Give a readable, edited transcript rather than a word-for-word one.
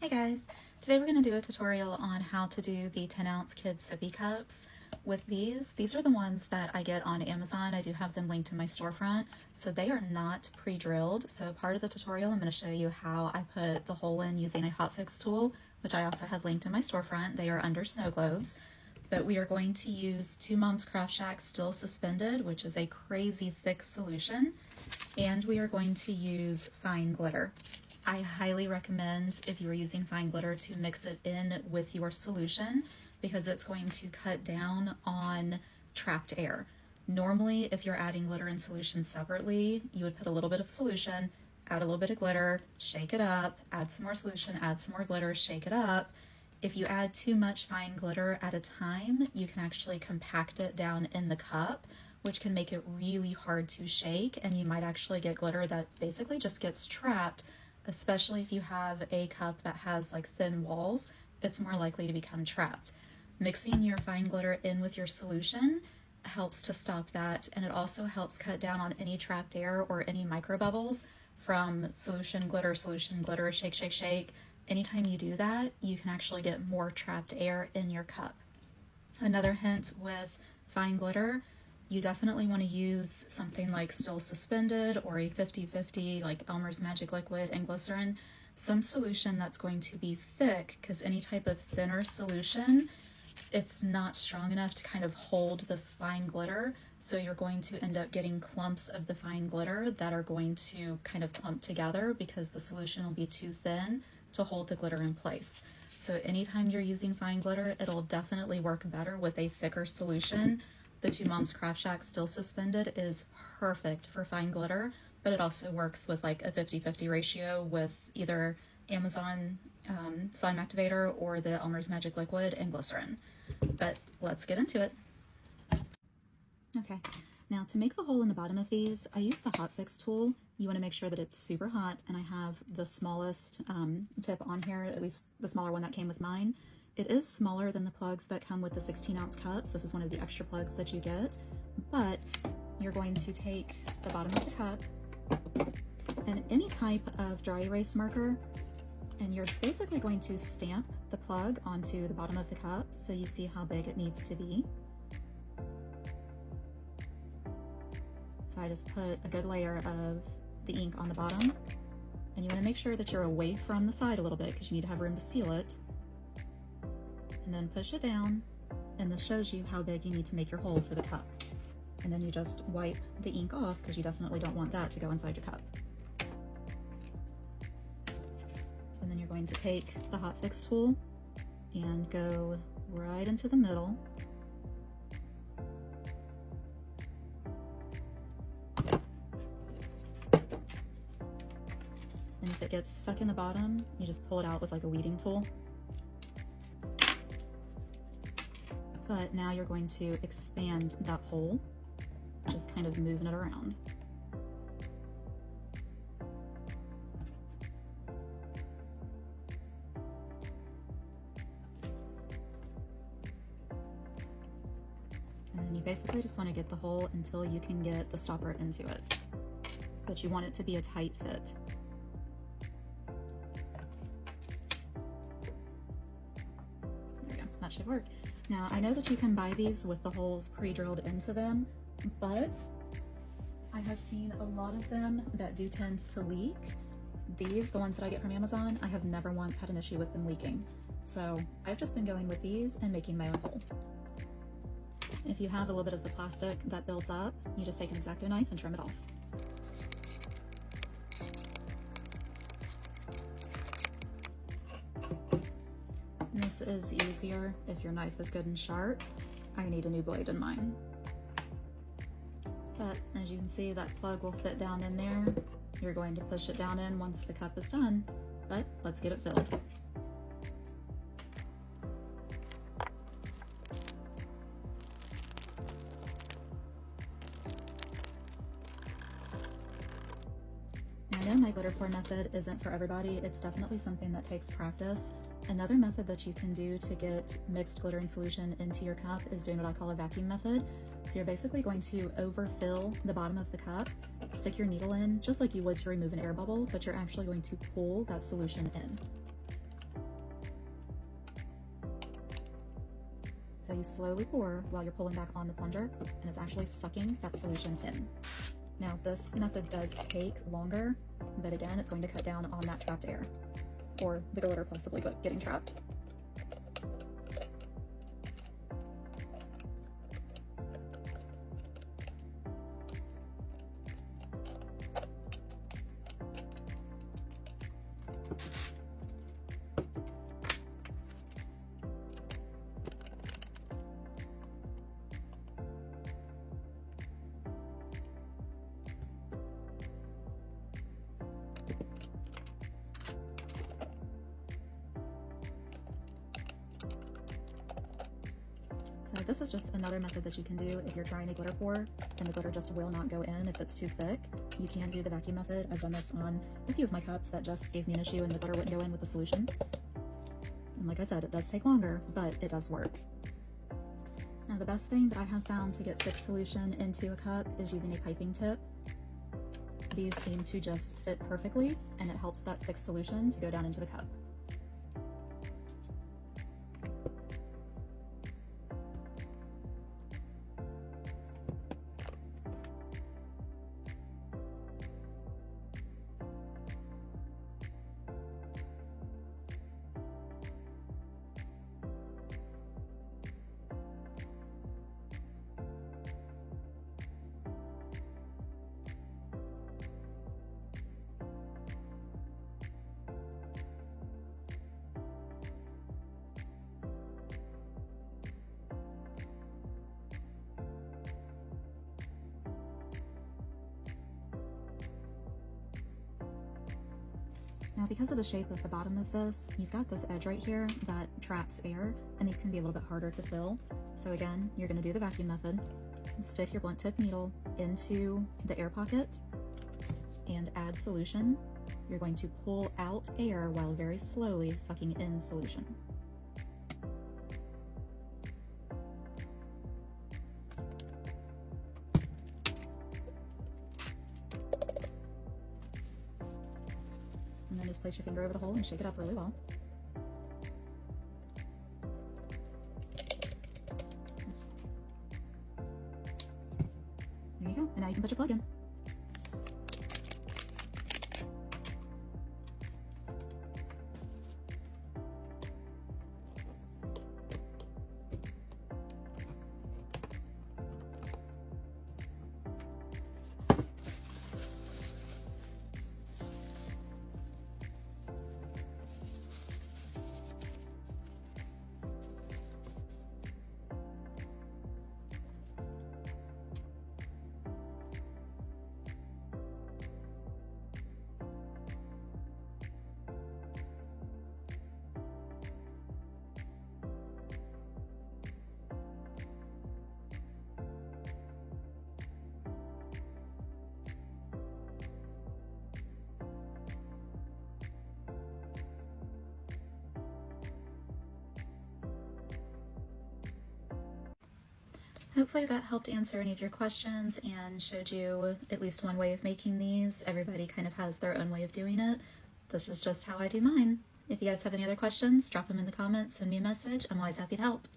Hey guys, today we're going to do a tutorial on how to do the 10-ounce kids sippy cups. With these are the ones that I get on Amazon. I do have them linked in my storefront, so they are not pre-drilled. So part of the tutorial I'm going to show you how I put the hole in using a hotfix tool, which I also have linked in my storefront. They are under snow globes. But we are going to use 2 Mom's Craft Shack Still Suspended, which is a crazy thick solution, and we are going to use fine glitter. I highly recommend, if you're using fine glitter, to mix it in with your solution because it's going to cut down on trapped air. Normally, if you're adding glitter and solution separately, you would put a little bit of solution, add a little bit of glitter, shake it up, add some more solution, add some more glitter, shake it up. If you add too much fine glitter at a time, you can actually compact it down in the cup, which can make it really hard to shake, and you might actually get glitter that basically just gets trapped. Especially if you have a cup that has like thin walls, it's more likely to become trapped. Mixing your fine glitter in with your solution helps to stop that, and it also helps cut down on any trapped air or any micro bubbles from solution, glitter, shake, shake, shake. Anytime you do that, you can actually get more trapped air in your cup. Another hint with fine glitter, you definitely want to use something like Still Suspended or a 50-50 like Elmer's Magic Liquid and glycerin, some solution that's going to be thick, because any type of thinner solution, it's not strong enough to kind of hold this fine glitter, so you're going to end up getting clumps of the fine glitter that are going to kind of clump together because the solution will be too thin to hold the glitter in place. So anytime you're using fine glitter, it'll definitely work better with a thicker solution. The 2 Mom's Craft Shack Still Suspended is perfect for fine glitter, but it also works with like a 50-50 ratio with either Amazon slime activator or the Elmer's Magic Liquid and glycerin. But let's get into it. Okay, now to make the hole in the bottom of these, I use the hotfix tool. You want to make sure that it's super hot, and I have the smallest tip on here, at least the smaller one that came with mine. It is smaller than the plugs that come with the 16-ounce cups. This is one of the extra plugs that you get, but you're going to take the bottom of the cup and any type of dry erase marker, and you're basically going to stamp the plug onto the bottom of the cup so you see how big it needs to be. So I just put a good layer of the ink on the bottom, and you want to make sure that you're away from the side a little bit because you need to have room to seal it. And then push it down, and this shows you how big you need to make your hole for the cup. And then you just wipe the ink off because you definitely don't want that to go inside your cup. And then you're going to take the hotfix tool and go right into the middle. And if it gets stuck in the bottom, you just pull it out with like a weeding tool. But now you're going to expand that hole, just kind of moving it around. And then you basically just want to get the hole until you can get the stopper into it. But you want it to be a tight fit. There we go, that should work. Now, I know that you can buy these with the holes pre-drilled into them, but I have seen a lot of them that do tend to leak. These, the ones that I get from Amazon, I have never once had an issue with them leaking. So I've just been going with these and making my own hole. If you have a little bit of the plastic that builds up, you just take an X-Acto knife and trim it off. This is easier if your knife is good and sharp. I need a new blade in mine. But as you can see, that plug will fit down in there. You're going to push it down in once the cup is done, but let's get it filled. Now, I know my glitter pour method isn't for everybody. It's definitely something that takes practice. Another method that you can do to get mixed glitter and solution into your cup is doing what I call a vacuum method. So you're basically going to overfill the bottom of the cup, stick your needle in just like you would to remove an air bubble, but you're actually going to pull that solution in. So you slowly pour while you're pulling back on the plunger, and it's actually sucking that solution in. Now this method does take longer, but again, it's going to cut down on that trapped air, or the glitter possibly, but getting trapped. So this is just another method that you can do if you're trying to glitter pour and the glitter just will not go in if it's too thick. You can do the vacuum method. I've done this on a few of my cups that just gave me an issue and the glitter wouldn't go in with the solution. And like I said, it does take longer, but it does work. Now the best thing that I have found to get thick solution into a cup is using a piping tip. These seem to just fit perfectly, and it helps that thick solution to go down into the cup. Now because of the shape of the bottom of this, you've got this edge right here that traps air, and these can be a little bit harder to fill. So again, you're going to do the vacuum method, stick your blunt tip needle into the air pocket, and add solution. You're going to pull out air while very slowly sucking in solution. And then just place your finger over the hole and shake it up really well. There you go, and now you can put your plug in. Hopefully that helped answer any of your questions and showed you at least one way of making these. Everybody kind of has their own way of doing it. This is just how I do mine. If you guys have any other questions, drop them in the comments, send me a message. I'm always happy to help.